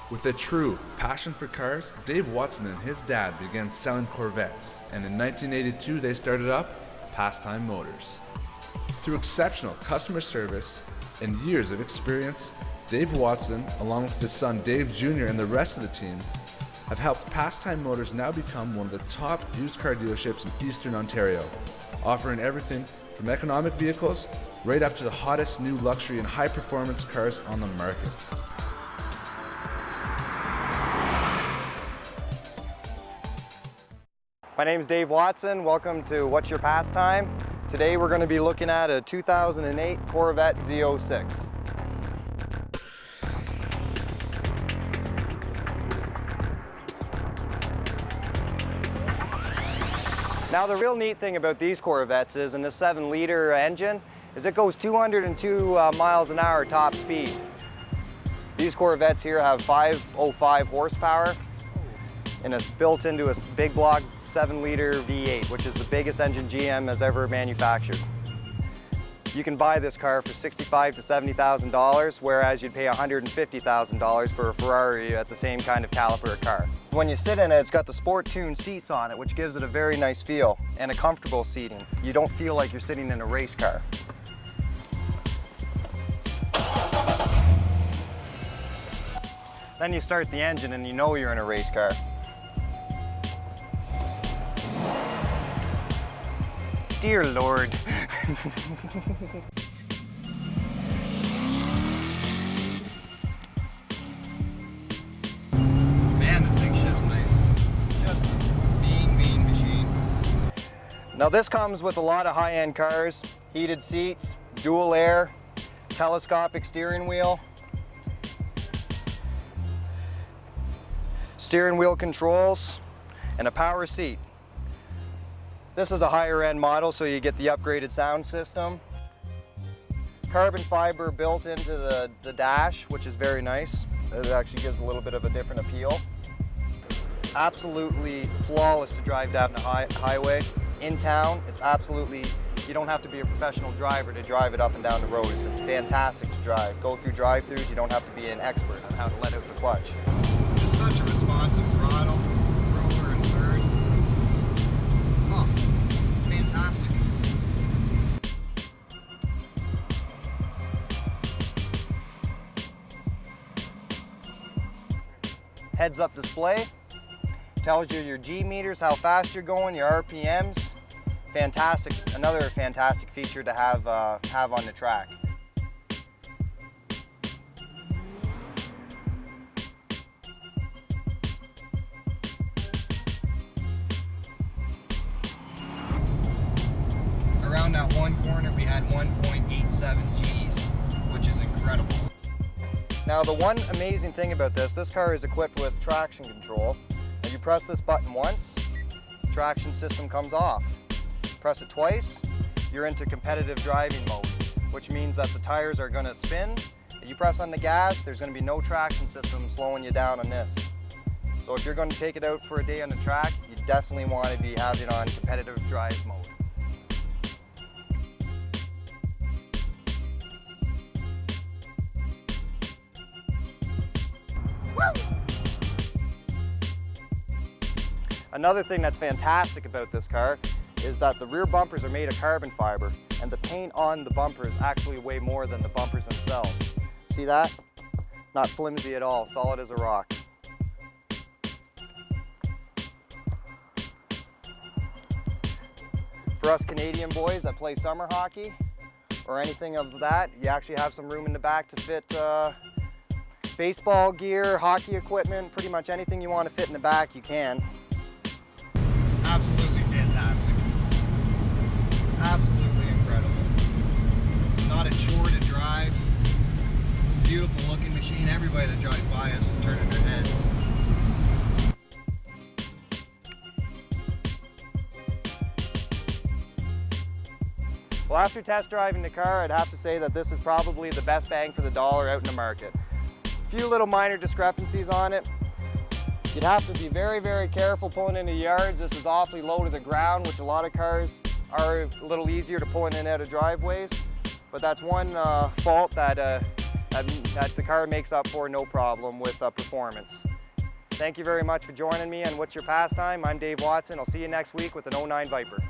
With a true passion for cars, Dave Watson and his dad began selling Corvettes, and in 1982 they started up Pastime Motors. Through exceptional customer service and years of experience, Dave Watson, along with his son Dave Jr. and the rest of the team, have helped Pastime Motors now become one of the top used car dealerships in Eastern Ontario, offering everything from economic vehicles right up to the hottest new luxury and high-performance cars on the market. My name is Dave Watson. Welcome to What's Your Pastime? Today we're going to be looking at a 2008 Corvette Z06. Now the real neat thing about these Corvettes is, in this 7-liter engine, is it goes 202 miles an hour top speed. These Corvettes here have 505 horsepower, and it's built into a big block 7-liter V8, which is the biggest engine GM has ever manufactured. You can buy this car for $65,000 to $70,000, whereas you'd pay $150,000 for a Ferrari at the same kind of caliber of car. When you sit in it, it's got the sport-tuned seats on it, which gives it a very nice feel and a comfortable seating. You don't feel like you're sitting in a race car. Then you start the engine and you know you're in a race car. Dear Lord. Man, this thing shifts nice. Just a mean machine. Now this comes with a lot of high-end cars. Heated seats, dual air, telescopic steering wheel, steering wheel controls, and a power seat. This is a higher end model, so you get the upgraded sound system. Carbon fiber built into the dash, which is very nice. It actually gives a little bit of a different appeal. Absolutely flawless to drive down the highway. In town, it's absolutely, you don't have to be a professional driver to drive it up and down the road. It's fantastic to drive. Go through drive-thrus, you don't have to be an expert on how to let out the clutch. It's such a responsive throttle, roller and third. Oh, it's fantastic. Heads-up display tells you your G meters, how fast you're going, your RPMs. Fantastic, another fantastic feature to have on the track. Around that one corner, we had 1.87 Gs, which is incredible. Now the one amazing thing about this car is equipped with traction control. Now you press this button once, the traction system comes off. Press it twice, you're into competitive driving mode, which means that the tires are going to spin. If you press on the gas, there's going to be no traction system slowing you down on this. So if you're going to take it out for a day on the track, you definitely want to be having it on competitive drive mode. Another thing that's fantastic about this car is that the rear bumpers are made of carbon fiber, and the paint on the bumpers actually weigh more than the bumpers themselves. See that? Not flimsy at all, solid as a rock. For us Canadian boys that play summer hockey or anything of that, you actually have some room in the back to fit baseball gear, hockey equipment, pretty much anything you want to fit in the back, you can. Absolutely fantastic. Absolutely incredible. Not a chore to drive. Beautiful looking machine. Everybody that drives by us is turning their heads. Well, after test driving the car, I'd have to say that this is probably the best bang for the dollar out in the market. A few little minor discrepancies on it. You'd have to be very, very careful pulling into yards. This is awfully low to the ground, which a lot of cars are a little easier to pull in and out of driveways. But that's one fault that that the car makes up for no problem with performance. Thank you very much for joining me on What's Your Pastime. I'm Dave Watson. I'll see you next week with an 09 Viper.